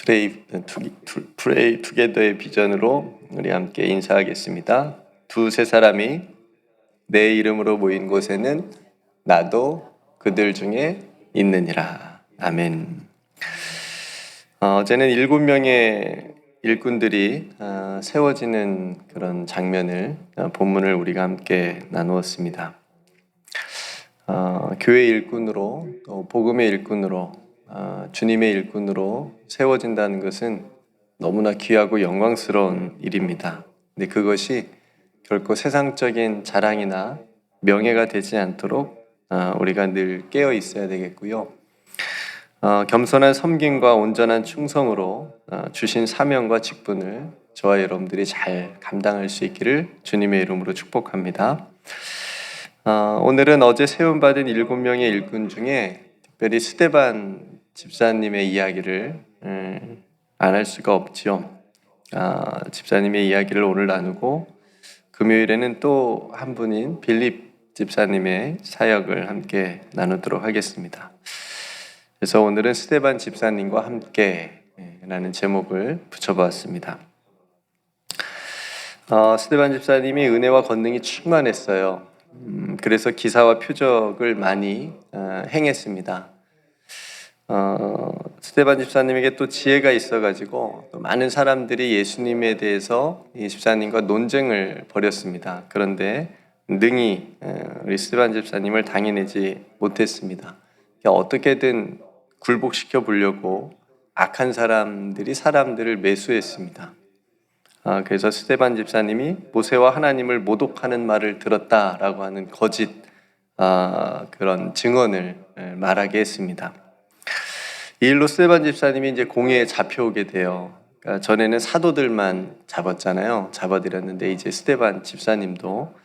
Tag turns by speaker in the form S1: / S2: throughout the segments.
S1: 프레이 투게더의 비전으로 우리 함께 인사하겠습니다. 두세 사람이 내 이름으로 모인 곳에는 나도 그들 중에 있느니라. 아멘. 어제는 7명의 일꾼들이 세워지는 그런 장면을 본문을 우리가 함께 나누었습니다. 교회 일꾼으로 또 복음의 일꾼으로 주님의 일꾼으로 세워진다는 것은 너무나 귀하고 영광스러운 일입니다. 근데 그것이 결코 세상적인 자랑이나 명예가 되지 않도록 우리가 늘 깨어 있어야 되겠고요. 겸손한 섬김과 온전한 충성으로 주신 사명과 직분을 저와 여러분들이 잘 감당할 수 있기를 주님의 이름으로 축복합니다. 오늘은 어제 세움받은 7명의 일꾼 중에 특별히 스데반 집사님의 이야기를 안 할 수가 없죠. 집사님의 이야기를 오늘 나누고 금요일에는 또 한 분인 빌립 집사님의 사역을 함께 나누도록 하겠습니다. 그래서 오늘은 스데반 집사님과 함께 라는 제목을 붙여보았습니다. 스데반 집사님이 은혜와 권능이 충만했어요. 그래서 기사와 표적을 많이 행했습니다. 스데반 집사님에게 또 지혜가 있어가지고 또 많은 사람들이 예수님에 대해서 이 집사님과 논쟁을 벌였습니다. 그런데 능히 우리 스데반 집사님을 당해내지 못했습니다. 어떻게든 굴복시켜 보려고 악한 사람들이 사람들을 매수했습니다. 그래서 스데반 집사님이 모세와 하나님을 모독하는 말을 들었다라고 하는 거짓 그런 증언을 말하게 했습니다. 이 일로 스데반 집사님이 이제 공회에 잡혀오게 돼요. 그러니까 전에는 사도들만 잡아들였는데 이제 스데반 집사님도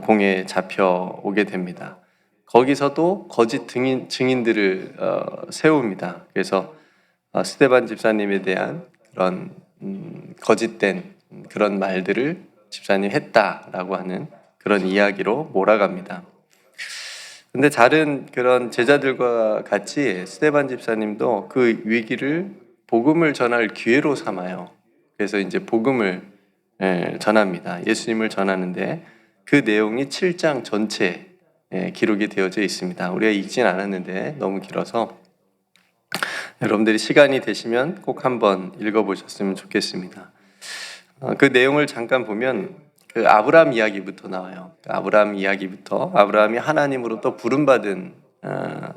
S1: 공회에 잡혀오게 됩니다. 거기서도 거짓 증인들을 세웁니다. 그래서 스데반 집사님에 대한 그런 거짓된 그런 말들을 집사님 했다라고 하는 그런 이야기로 몰아갑니다. 근데 다른 그런 제자들과 같이 스데반 집사님도 그 위기를 복음을 전할 기회로 삼아요. 그래서 이제 복음을 전합니다. 예수님을 전하는데 그 내용이 7장 전체에 기록이 되어져 있습니다. 우리가 읽진 않았는데 너무 길어서 여러분들이 시간이 되시면 꼭 한번 읽어보셨으면 좋겠습니다. 그 내용을 잠깐 보면 그 아브라함 이야기부터 나와요. 아브라함이 하나님으로부터 부름받은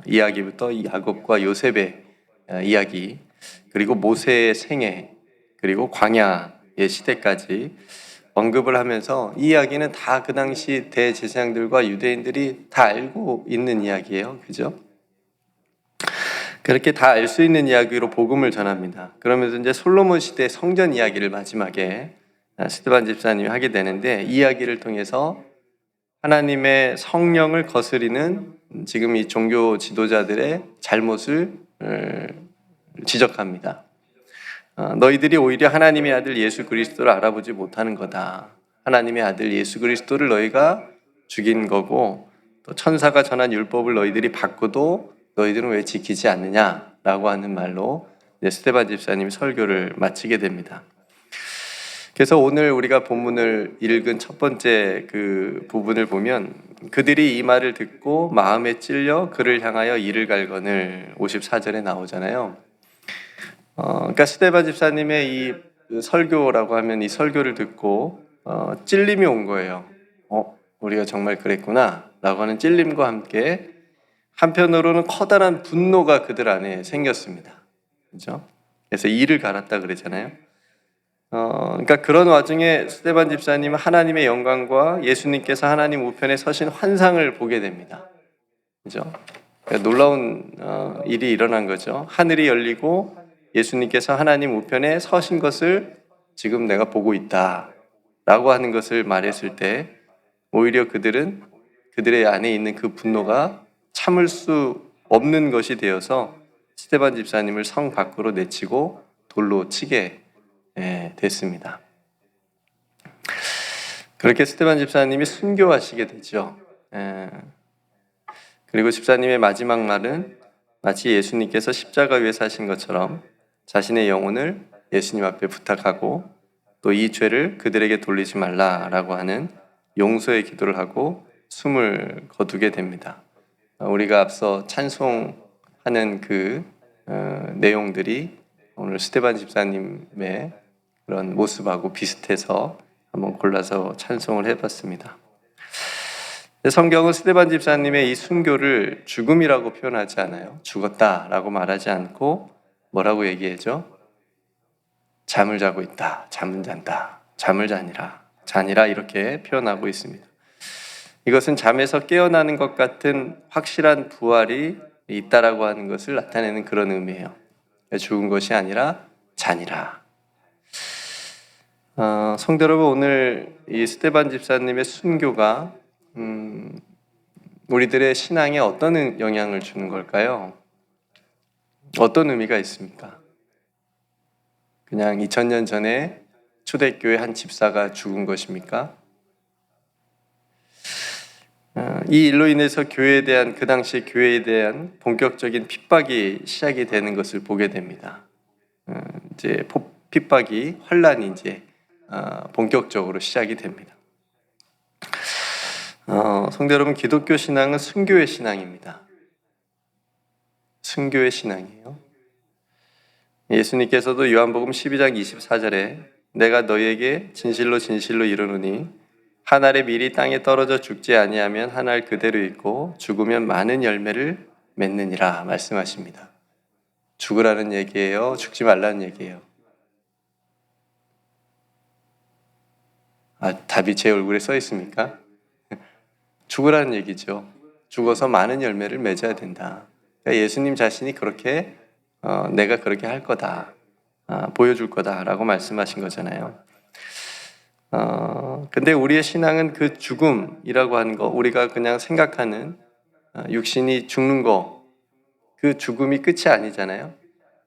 S1: 이야기부터 야곱과 요셉의 이야기, 그리고 모세의 생애, 그리고 광야의 시대까지 언급을 하면서 이 이야기는 다 그 당시 대제사장들과 유대인들이 다 알고 있는 이야기예요. 그죠? 그렇게 다 알 수 있는 이야기로 복음을 전합니다. 그러면서 이제 솔로몬 시대 성전 이야기를 마지막에 스데반 집사님이 하게 되는데 이 이야기를 통해서 하나님의 성령을 거스리는 지금 이 종교 지도자들의 잘못을 지적합니다. 너희들이 오히려 하나님의 아들 예수 그리스도를 알아보지 못하는 거다. 하나님의 아들 예수 그리스도를 너희가 죽인 거고 또 천사가 전한 율법을 너희들이 받고도 너희들은 왜 지키지 않느냐라고 하는 말로 스데반 집사님이 설교를 마치게 됩니다. 그래서 오늘 우리가 본문을 읽은 첫 번째 그 부분을 보면 그들이 이 말을 듣고 마음에 찔려 그를 향하여 이를 갈거늘 54절에 나오잖아요. 그러니까 스데반 집사님의 이 설교라고 하면 이 설교를 듣고 찔림이 온 거예요. 우리가 정말 그랬구나 라고 하는 찔림과 함께 한편으로는 커다란 분노가 그들 안에 생겼습니다. 그렇죠? 그래서 이를 갈았다 그랬잖아요. 그러니까 그런 와중에 스데반 집사님은 하나님의 영광과 예수님께서 하나님 우편에 서신 환상을 보게 됩니다. 그죠? 그러니까 놀라운 일이 일어난 거죠. 하늘이 열리고 예수님께서 하나님 우편에 서신 것을 지금 내가 보고 있다 라고 하는 것을 말했을 때 오히려 그들의 안에 있는 그 분노가 참을 수 없는 것이 되어서 스데반 집사님을 성 밖으로 내치고 돌로 치게 됐습니다. 그렇게 스데반 집사님이 순교하시게 되죠. 그리고 집사님의 마지막 말은 마치 예수님께서 십자가 위에 사신 것처럼 자신의 영혼을 예수님 앞에 부탁하고 또 이 죄를 그들에게 돌리지 말라라고 하는 용서의 기도를 하고 숨을 거두게 됩니다. 우리가 앞서 찬송하는 그 내용들이 오늘 스데반 집사님의 그런 모습하고 비슷해서 한번 골라서 찬송을 해봤습니다. 성경은 스데반 집사님의 이 순교를 죽음이라고 표현하지 않아요. 죽었다라고 말하지 않고 뭐라고 얘기하죠? 잠을 자고 있다, 잠은 잔다, 잠을 자니라 이렇게 표현하고 있습니다. 이것은 잠에서 깨어나는 것 같은 확실한 부활이 있다라고 하는 것을 나타내는 그런 의미예요. 죽은 것이 아니라 자니라. 성도 여러분, 오늘 이 스데반 집사님의 순교가 우리들의 신앙에 어떤 영향을 주는 걸까요? 어떤 의미가 있습니까? 그냥 2000년 전에 초대교회 한 집사가 죽은 것입니까? 이 일로 인해서 교회에 대한, 그 당시 교회에 대한 본격적인 핍박이 시작이 되는 것을 보게 됩니다. 이제 핍박이, 환란이 이제 본격적으로 시작이 됩니다. 성도 여러분, 기독교 신앙은 순교의 신앙입니다. 순교의 신앙이에요. 예수님께서도 요한복음 12장 24절에 내가 너희에게 진실로 진실로 이르노니 한 알의 밀이 땅에 떨어져 죽지 아니하면 한 알 그대로 있고 죽으면 많은 열매를 맺느니라 말씀하십니다. 죽으라는 얘기예요? 죽지 말라는 얘기예요? 답이 제 얼굴에 써 있습니까? 죽으라는 얘기죠. 죽어서 많은 열매를 맺어야 된다. 그러니까 예수님 자신이 그렇게 내가 그렇게 할 거다, 보여줄 거다라고 말씀하신 거잖아요. 근데 우리의 신앙은 그 죽음이라고 하는 거, 우리가 그냥 생각하는 육신이 죽는 거, 그 죽음이 끝이 아니잖아요.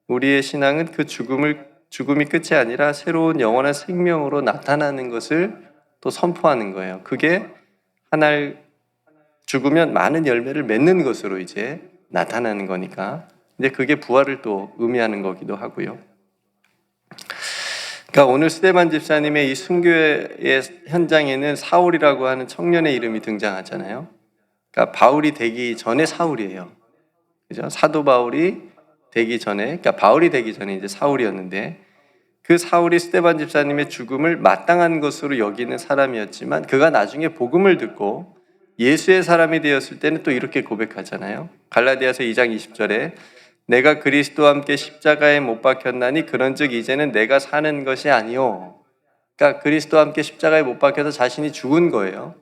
S1: 우리의 신앙은 그 죽음이 끝이 아니라 새로운 영원한 생명으로 나타나는 것을 또 선포하는 거예요. 그게 하나의 죽으면 많은 열매를 맺는 것으로 이제 나타나는 거니까. 근데 그게 부활을 또 의미하는 거기도 하고요. 그러니까 오늘 스데반 집사님의 이 순교의 현장에는 사울이라고 하는 청년의 이름이 등장하잖아요. 그러니까 바울이 되기 전에 사울이에요. 그죠? 사도 바울이 되기 전에, 그러니까 바울이 되기 전에 이제 사울이었는데 그 사울이 스데반 집사님의 죽음을 마땅한 것으로 여기는 사람이었지만 그가 나중에 복음을 듣고 예수의 사람이 되었을 때는 또 이렇게 고백하잖아요. 갈라디아서 2장 20절에 내가 그리스도와 함께 십자가에 못 박혔나니 그런즉 이제는 내가 사는 것이 아니요. 그러니까 그리스도와 함께 십자가에 못 박혀서 자신이 죽은 거예요.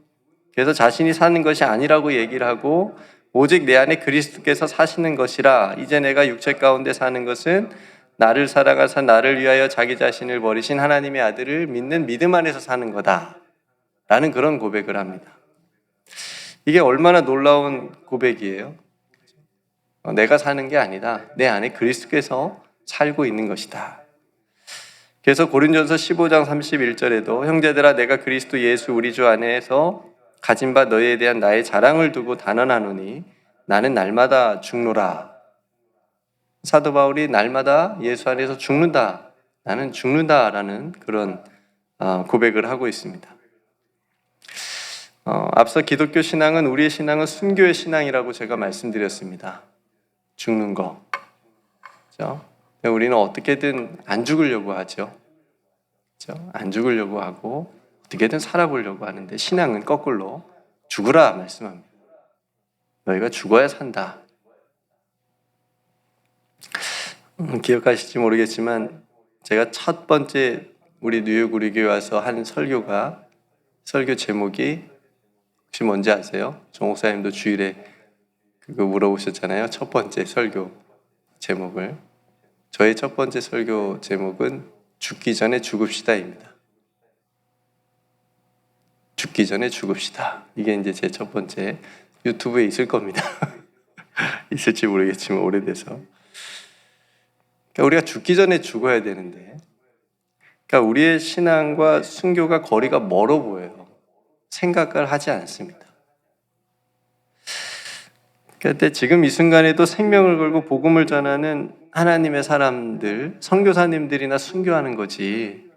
S1: 그래서 자신이 사는 것이 아니라고 얘기를 하고 오직 내 안에 그리스도께서 사시는 것이라 이제 내가 육체 가운데 사는 것은 나를 사랑하사 나를 위하여 자기 자신을 버리신 하나님의 아들을 믿는 믿음 안에서 사는 거다 라는 그런 고백을 합니다. 이게 얼마나 놀라운 고백이에요. 내가 사는 게 아니다. 내 안에 그리스도께서 살고 있는 것이다. 그래서 고린전서 15장 31절에도 형제들아 내가 그리스도 예수 우리 주 안에서 가진 바 너희에 대한 나의 자랑을 두고 단언하노니 나는 날마다 죽노라. 사도 바울이 날마다 예수 안에서 죽는다. 나는 죽는다라는 그런 고백을 하고 있습니다. 앞서 기독교 신앙은 우리의 신앙은 순교의 신앙이라고 제가 말씀드렸습니다. 죽는 거. 그렇죠? 우리는 어떻게든 안 죽으려고 하죠. 그렇죠? 안 죽으려고 하고 어떻게든 살아보려고 하는데 신앙은 거꾸로 죽으라 말씀합니다. 너희가 죽어야 산다. 기억하실지 모르겠지만 제가 첫 번째 우리 뉴욕 우리 교회 와서 한 설교 제목이 혹시 뭔지 아세요? 정 목사님도 주일에 그거 물어보셨잖아요. 첫 번째 설교 제목을. 저의 첫 번째 설교 제목은 죽기 전에 죽읍시다입니다. 죽기 전에 죽읍시다. 이게 이제 제 첫 번째, 유튜브에 있을 겁니다. 있을지 모르겠지만 오래돼서. 그러니까 우리가 죽기 전에 죽어야 되는데, 그러니까 우리의 신앙과 순교가 거리가 멀어 보여요. 생각을 하지 않습니다. 그런데 지금 이 순간에도 생명을 걸고 복음을 전하는 하나님의 사람들, 선교사님들이나 순교하는 거지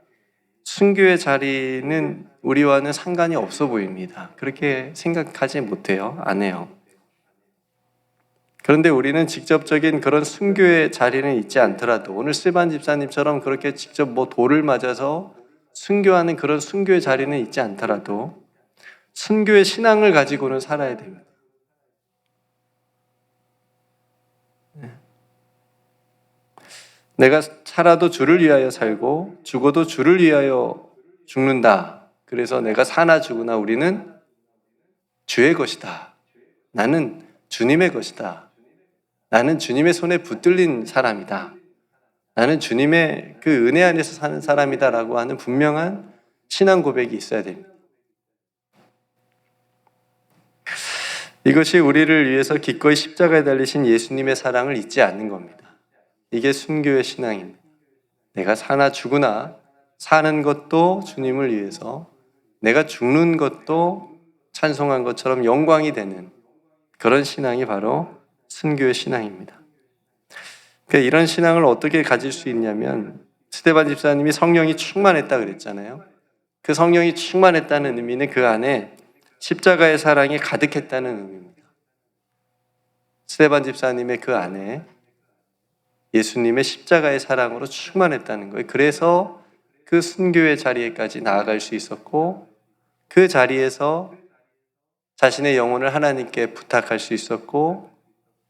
S1: 순교의 자리는 우리와는 상관이 없어 보입니다. 그렇게 생각하지 못해요. 안 해요. 그런데 우리는 직접적인 그런 순교의 자리는 있지 않더라도 오늘 스테반 집사님처럼 그렇게 직접 돌을 맞아서 순교하는 그런 순교의 자리는 있지 않더라도 순교의 신앙을 가지고는 살아야 됩니다. 내가 살아도 주를 위하여 살고 죽어도 주를 위하여 죽는다. 그래서 내가 사나 죽으나 우리는 주의 것이다. 나는 주님의 것이다. 나는 주님의 손에 붙들린 사람이다. 나는 주님의 그 은혜 안에서 사는 사람이다라고 하는 분명한 신앙 고백이 있어야 됩니다. 이것이 우리를 위해서 기꺼이 십자가에 달리신 예수님의 사랑을 잊지 않는 겁니다. 이게 순교의 신앙입니다. 내가 사나 죽으나 사는 것도 주님을 위해서, 내가 죽는 것도 찬송한 것처럼 영광이 되는 그런 신앙이 바로 순교의 신앙입니다. 그러니까 이런 신앙을 어떻게 가질 수 있냐면 스데반 집사님이 성령이 충만했다 그랬잖아요. 그 성령이 충만했다는 의미는 그 안에 십자가의 사랑이 가득했다는 의미입니다. 스데반 집사님의 그 안에 예수님의 십자가의 사랑으로 충만했다는 거예요. 그래서 그 순교의 자리에까지 나아갈 수 있었고 그 자리에서 자신의 영혼을 하나님께 부탁할 수 있었고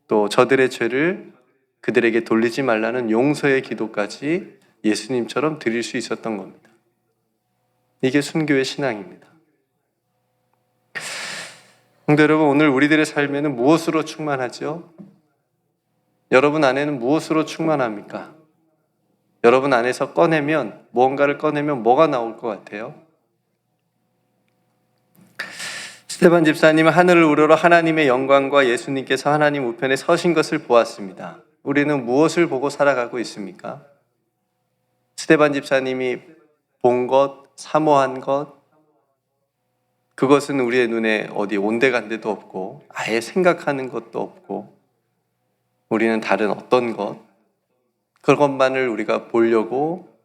S1: 또 저들의 죄를 그들에게 돌리지 말라는 용서의 기도까지 예수님처럼 드릴 수 있었던 겁니다. 이게 순교의 신앙입니다. 성도 여러분, 오늘 우리들의 삶에는 무엇으로 충만하죠? 여러분 안에는 무엇으로 충만합니까? 여러분 안에서 무언가를 꺼내면 뭐가 나올 것 같아요? 스테반 집사님은 하늘을 우러러 하나님의 영광과 예수님께서 하나님 우편에 서신 것을 보았습니다. 우리는 무엇을 보고 살아가고 있습니까? 스테반 집사님이 본 것, 사모한 것, 그것은 우리의 눈에 어디 온데간데도 없고 아예 생각하는 것도 없고 우리는 다른 어떤 것, 그것만을 우리가 보려고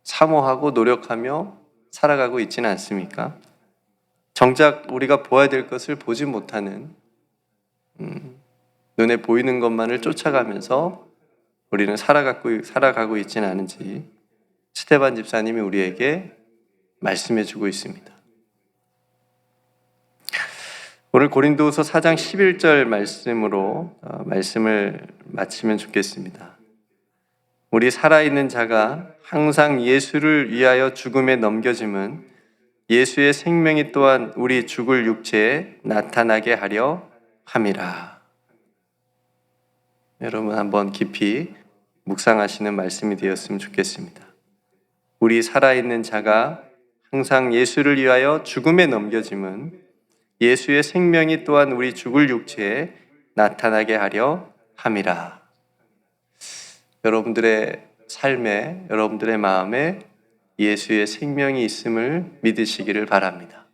S1: 사모하고 노력하며 살아가고 있지는 않습니까? 정작 우리가 보아야 될 것을 보지 못하는 눈에 보이는 것만을 쫓아가면서 우리는 살아가고 있지는 않은지 스테반 집사님이 우리에게 말씀해 주고 있습니다. 오늘 고린도후서 4장 11절 말씀으로 말씀을 마치면 좋겠습니다. 우리 살아있는 자가 항상 예수를 위하여 죽음에 넘겨짐은 예수의 생명이 또한 우리 죽을 육체에 나타나게 하려 함이라. 여러분 한번 깊이 묵상하시는 말씀이 되었으면 좋겠습니다. 우리 살아있는 자가 항상 예수를 위하여 죽음에 넘겨짐은 예수의 생명이 또한 우리 죽을 육체에 나타나게 하려 함이라. 여러분들의 삶에, 여러분들의 마음에 예수의 생명이 있음을 믿으시기를 바랍니다.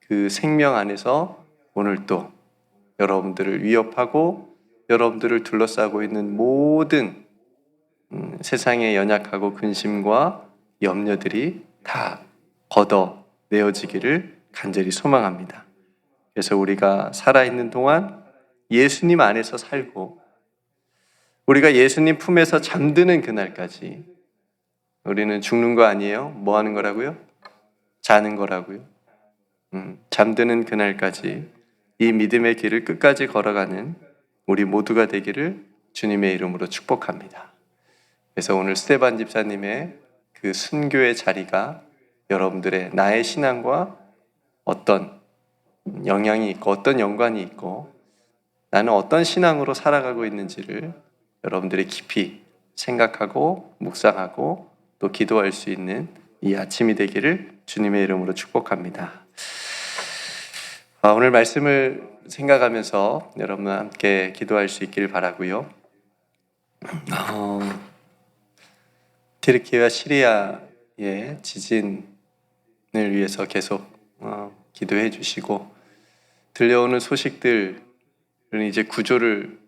S1: 그 생명 안에서 오늘도 여러분들을 위협하고 여러분들을 둘러싸고 있는 모든 세상의 연약하고 근심과 염려들이 다 걷어내어지기를 간절히 소망합니다. 그래서 우리가 살아있는 동안 예수님 안에서 살고 우리가 예수님 품에서 잠드는 그날까지 우리는 죽는 거 아니에요? 뭐 하는 거라고요? 자는 거라고요. 잠드는 그날까지 이 믿음의 길을 끝까지 걸어가는 우리 모두가 되기를 주님의 이름으로 축복합니다. 그래서 오늘 스테반 집사님의 그 순교의 자리가 여러분들의 나의 신앙과 어떤 영향이 있고 어떤 연관이 있고 나는 어떤 신앙으로 살아가고 있는지를 여러분들이 깊이 생각하고 묵상하고 또 기도할 수 있는 이 아침이 되기를 주님의 이름으로 축복합니다. 오늘 말씀을 생각하면서 여러분 함께 기도할 수 있기를 바라고요. 튀르키예와 시리아의 지진을 위해서 계속 기도해 주시고 들려오는 소식들은 이제 구조를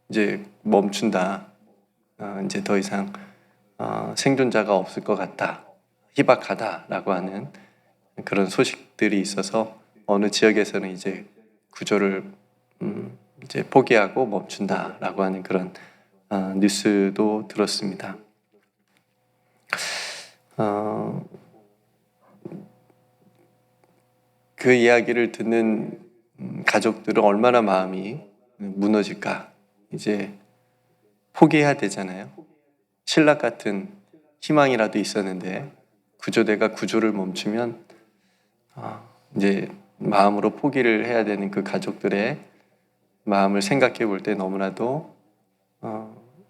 S1: 이제 멈춘다. 이제 더 이상 생존자가 없을 것 같다. 희박하다라고 하는 그런 소식들이 있어서 어느 지역에서는 이제 구조를 이제 포기하고 멈춘다라고 하는 그런 뉴스도 들었습니다. 그 이야기를 듣는 가족들은 얼마나 마음이 무너질까. 이제 포기해야 되잖아요. 신락 같은 희망이라도 있었는데 구조대가 구조를 멈추면 이제 마음으로 포기를 해야 되는 그 가족들의 마음을 생각해 볼 때 너무나도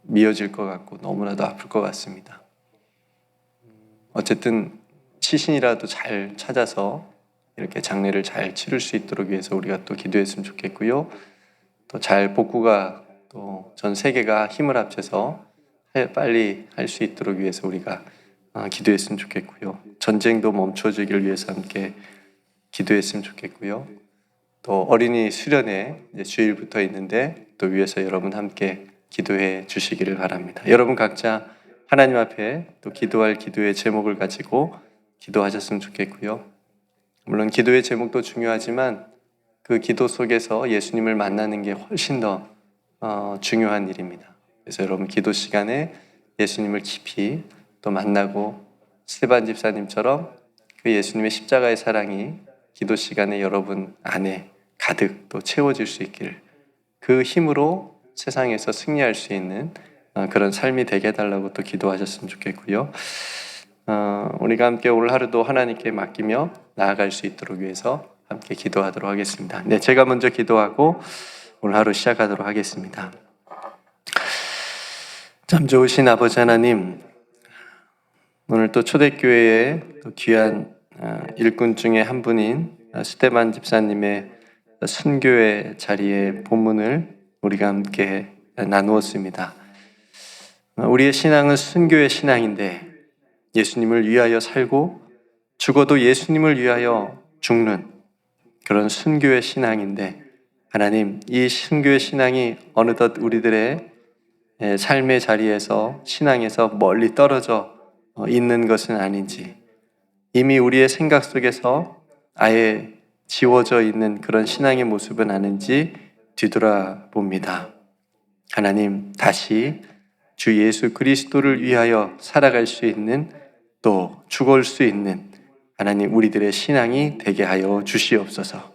S1: 미어질 것 같고 너무나도 아플 것 같습니다. 어쨌든 시신이라도 잘 찾아서 이렇게 장례를 잘 치를 수 있도록 위해서 우리가 또 기도했으면 좋겠고요. 또 잘 복구가 또 전 세계가 힘을 합쳐서 빨리 할 수 있도록 위해서 우리가 기도했으면 좋겠고요. 전쟁도 멈춰주기를 위해서 함께 기도했으면 좋겠고요. 또 어린이 수련회 이제 주일부터 있는데 또 위해서 여러분 함께 기도해 주시기를 바랍니다. 여러분 각자 하나님 앞에 또 기도할 기도의 제목을 가지고 기도하셨으면 좋겠고요. 물론 기도의 제목도 중요하지만 그 기도 속에서 예수님을 만나는 게 훨씬 더 중요한 일입니다. 그래서 여러분 기도 시간에 예수님을 깊이 또 만나고 스테반 집사님처럼 그 예수님의 십자가의 사랑이 기도 시간에 여러분 안에 가득 또 채워질 수 있기를, 그 힘으로 세상에서 승리할 수 있는 그런 삶이 되게 해달라고 또 기도하셨으면 좋겠고요. 우리가 함께 오늘 하루도 하나님께 맡기며 나아갈 수 있도록 위해서 함께 기도하도록 하겠습니다. 네, 제가 먼저 기도하고 오늘 하루 시작하도록 하겠습니다. 참 좋으신 아버지 하나님, 오늘 또 초대교회의 또 귀한 일꾼 중에 한 분인 스테반 집사님의 순교의 자리에 본문을 우리가 함께 나누었습니다. 우리의 신앙은 순교의 신앙인데 예수님을 위하여 살고 죽어도 예수님을 위하여 죽는 그런 순교의 신앙인데, 하나님, 이 순교의 신앙이 어느덧 우리들의 삶의 자리에서 신앙에서 멀리 떨어져 있는 것은 아닌지, 이미 우리의 생각 속에서 아예 지워져 있는 그런 신앙의 모습은 아닌지 뒤돌아봅니다. 하나님, 다시 주 예수 그리스도를 위하여 살아갈 수 있는, 또 죽을 수 있는 하나님 우리들의 신앙이 되게 하여 주시옵소서.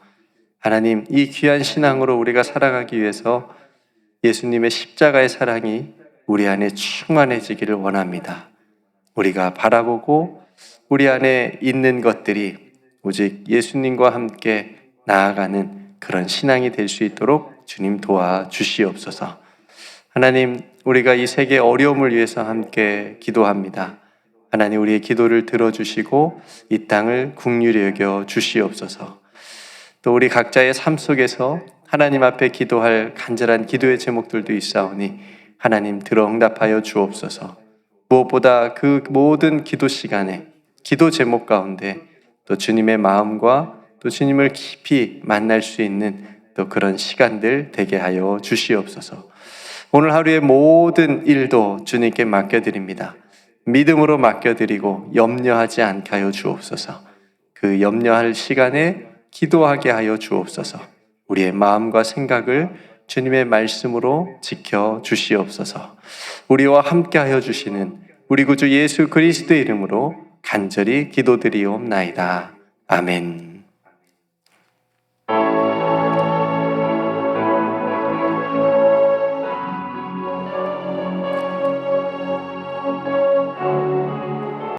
S1: 하나님, 이 귀한 신앙으로 우리가 살아가기 위해서 예수님의 십자가의 사랑이 우리 안에 충만해지기를 원합니다. 우리가 바라보고 우리 안에 있는 것들이 오직 예수님과 함께 나아가는 그런 신앙이 될 수 있도록 주님 도와주시옵소서. 하나님, 우리가 이 세계의 어려움을 위해서 함께 기도합니다. 하나님, 우리의 기도를 들어주시고 이 땅을 긍휼히 여겨 주시옵소서. 또 우리 각자의 삶 속에서 하나님 앞에 기도할 간절한 기도의 제목들도 있사오니 하나님 들어 응답하여 주옵소서. 무엇보다 그 모든 기도 시간에 기도 제목 가운데 또 주님의 마음과 또 주님을 깊이 만날 수 있는 또 그런 시간들 되게 하여 주시옵소서. 오늘 하루의 모든 일도 주님께 맡겨드립니다. 믿음으로 맡겨드리고 염려하지 않게 하여 주옵소서. 그 염려할 시간에 기도하게 하여 주옵소서. 우리의 마음과 생각을 주님의 말씀으로 지켜 주시옵소서. 우리와 함께 하여 주시는 우리 구주 예수 그리스도의 이름으로 간절히 기도드리옵나이다. 아멘.